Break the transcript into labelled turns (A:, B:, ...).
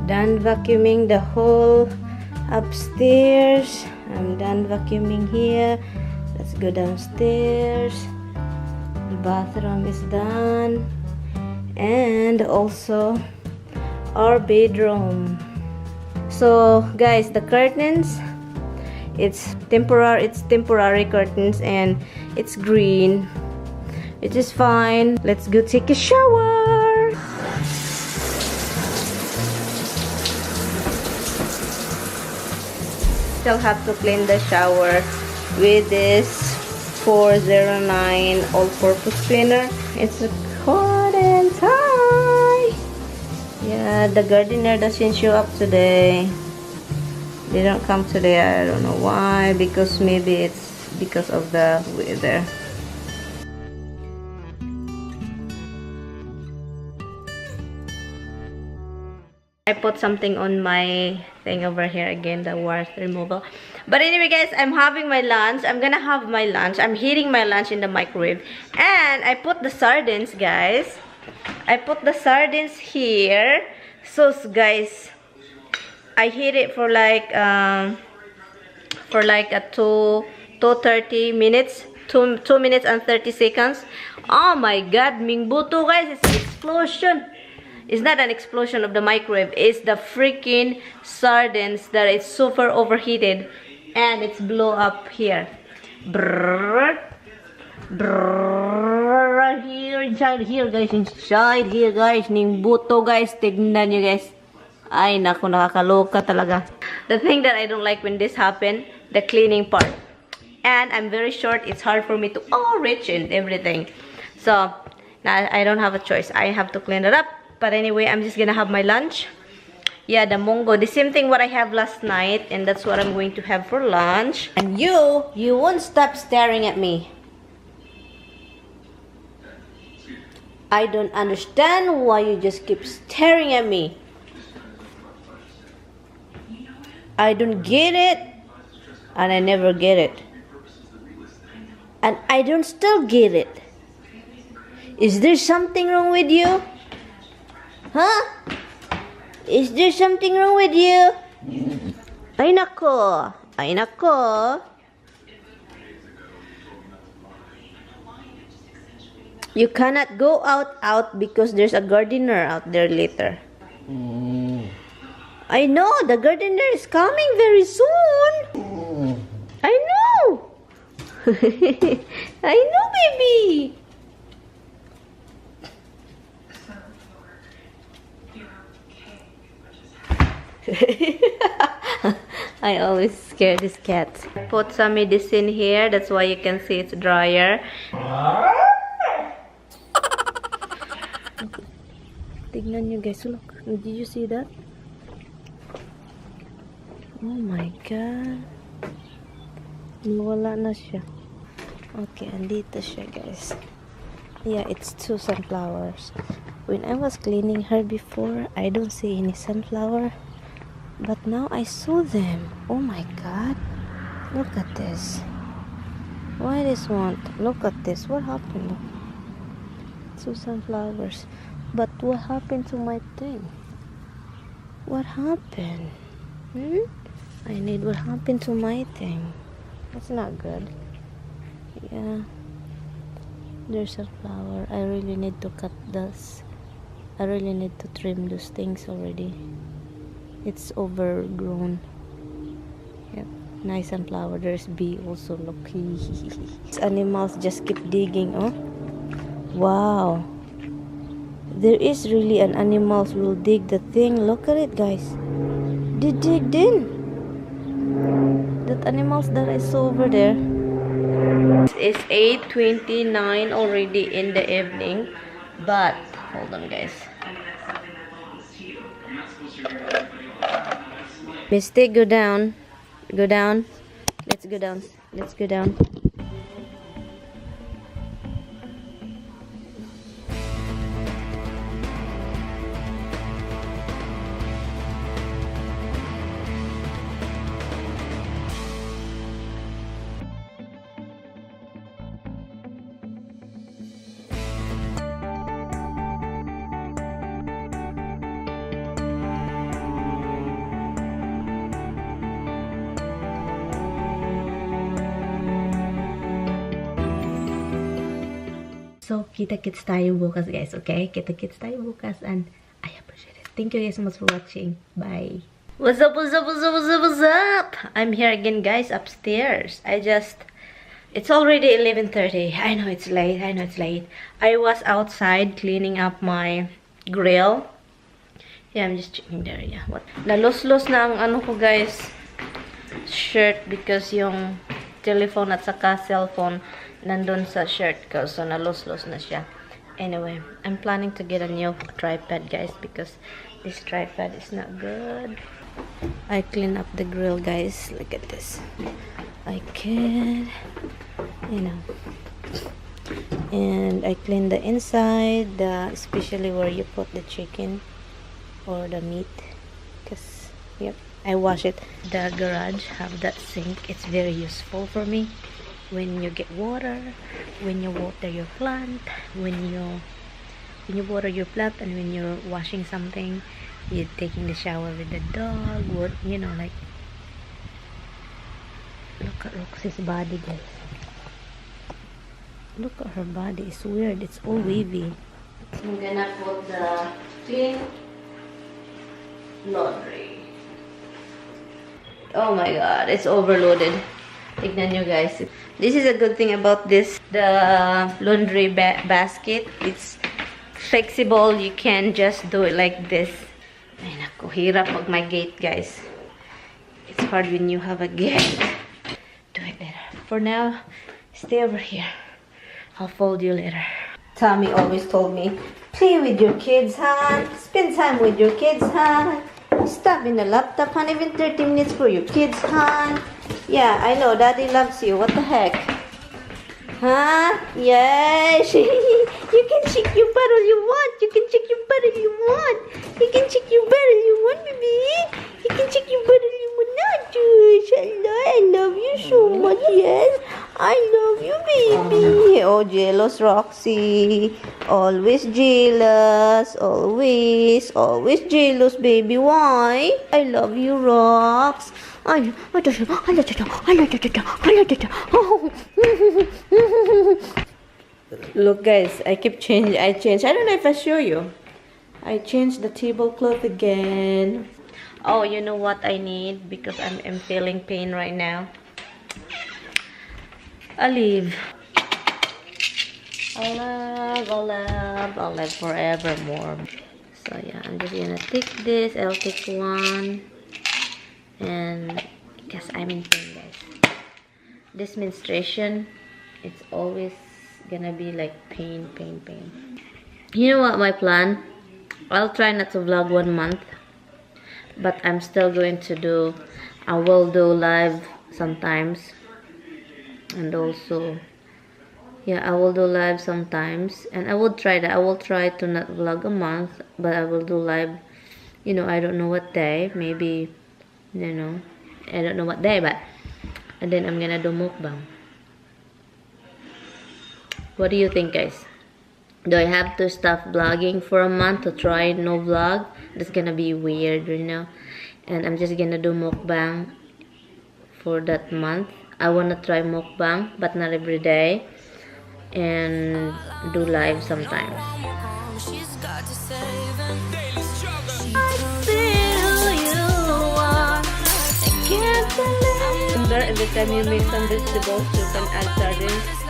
A: done vacuuming the whole upstairs. I'm done vacuuming here. Let's go downstairs. The bathroom is done, and also our bedroom. So guys, the curtains, it's temporary curtains, and it's green, which is fine. Let's go take a shower. Still have to clean the shower with this 409 all-purpose cleaner. It's a hot and high. Yeah, the gardener doesn't show up today. They don't come today. I don't know why, because maybe it's because of the weather. I put something on my thing over here again, the wire removal. But anyway guys, I'm having my lunch. I'm gonna have my lunch. I'm heating my lunch in the microwave. And I put the sardines, guys. I put the sardines here. So guys, I heat it for like a 2:30 minutes. 2 minutes and 30 seconds. Oh my god, mingbuto guys, it's an explosion. It's not an explosion of the microwave. It's the freaking sardines that is super overheated, and it's blow up here. Brrr, brrr, here inside here guys, inside here guys, ning buto guys, tignan nyo guys. Ay naku, nakakaloka talaga. The thing that I don't like when this happen, the cleaning part. And I'm very short. It's hard for me to reach and everything. So now I don't have a choice. I have to clean it up. But anyway, I'm just gonna have my lunch. Yeah, the mongo. The same thing what I have last night. And that's what I'm going to have for lunch. And you won't stop staring at me. I don't understand why you just keep staring at me. I don't get it. And I never get it. And I don't still get it. Is there something wrong with you? Huh? Is there something wrong with you? Ay nako. Ay nako. You cannot go out because there's a gardener out there later. I know, the gardener is coming very soon. I know. I know, baby. I always scare this cat. Put some medicine here. That's why you can see it's drier. Tignan nyo guys. Look. Did you see that? Oh my god. Wala na siya. Okay, andito siya guys. Yeah, it's 2 sunflowers. When I was cleaning her before, I don't see any sunflower. But now I saw them. Oh my god. Look at this. Why this one? Look at this. What happened? 2 sunflowers. But what happened to my thing? What happened? I need what happened to my thing. That's not good. Yeah. There's a flower. I really need to cut this. I really need to trim those things already. It's overgrown. Yep. Nice sunflower. There's bee also. Look. These animals just keep digging. Oh. Wow. There is really an animals will dig the thing. Look at it guys. They digged in. That animals that I saw over there. It's 8:29 already in the evening. But hold on guys. Misty, go down. Go down. Let's go down. Let's go down. So, kita-kits tayo bukas, guys, okay? Kita-kits tayo bukas, and I appreciate it. Thank you guys so much for watching. Bye. What's up, what's up, what's up, what's up, what's up? I'm here again, guys, upstairs. It's already 11:30. I know it's late, I know it's late. I was outside cleaning up my grill. Yeah, I'm just checking there, yeah. What? Nalos-los na ang ano ko, guys, shirt, because yung telephone at saka cellphone nandun sa shirt ko, so nalos-los na siya. Anyway, I'm planning to get a new tripod, guys, because this tripod is not good. I clean up the grill, guys. Look at this. I can, you know, and I clean the inside, especially where you put the chicken or the meat, because yep, I wash it. The garage have that sink. It's very useful for me when you get water, when you water your plant, when you water your plant, and when you're washing something, you're taking the shower with the dog, what, you know, like, look at Roxy's body, guys. Look at her body. It's weird. It's all wavy. I'm gonna put the clean laundry. Oh my god, it's overloaded. Tignan nyo, guys. This is a good thing about this. The laundry basket, it's flexible. You can just do it like this. Ay, naku, hirap pag may gate, guys. It's hard when you have a gate. Do it later. For now, stay over here. I'll fold you later. Tommy always told me, play with your kids, huh? Spend time with your kids, huh? Stop in the laptop, huh? Even 30 minutes for your kids, huh? Yeah, I know, Daddy loves you. What the heck? Huh? Yes. You can shake your butt all you want. You can shake your butt all you want. You can shake your butt all you want, baby. You can shake your butt all you want. Not Josh. I love you so much, yes. I love you, baby. Oh, jealous Roxy. Always jealous. Always. Always jealous, baby. Why? I love you, Rox. Look, guys, I changed. I don't know if I show you. I changed the tablecloth again. Oh, you know what I need, because I'm feeling pain right now. Olive. I'll live forevermore. So yeah, I'm just gonna take this. I'll take one. And because I'm in pain, guys, this menstruation, it's always gonna be like pain. You know what my plan? I'll try not to vlog 1 month, but I'm still going to do, I will do live sometimes, and also yeah, I will do live sometimes, and I will try that. I will try to not vlog a month, but I will do live, you know, I don't know what day, maybe, you know, I don't know what day, but and then I'm gonna do mukbang. What do you think, guys? Do I have to stop vlogging for a month to try no vlog? That's gonna be weird, you know. And I'm just gonna do mukbang for that month. I wanna try mukbang, but not every day, and do live sometimes. Every time you make some vegetables, you can add sardines.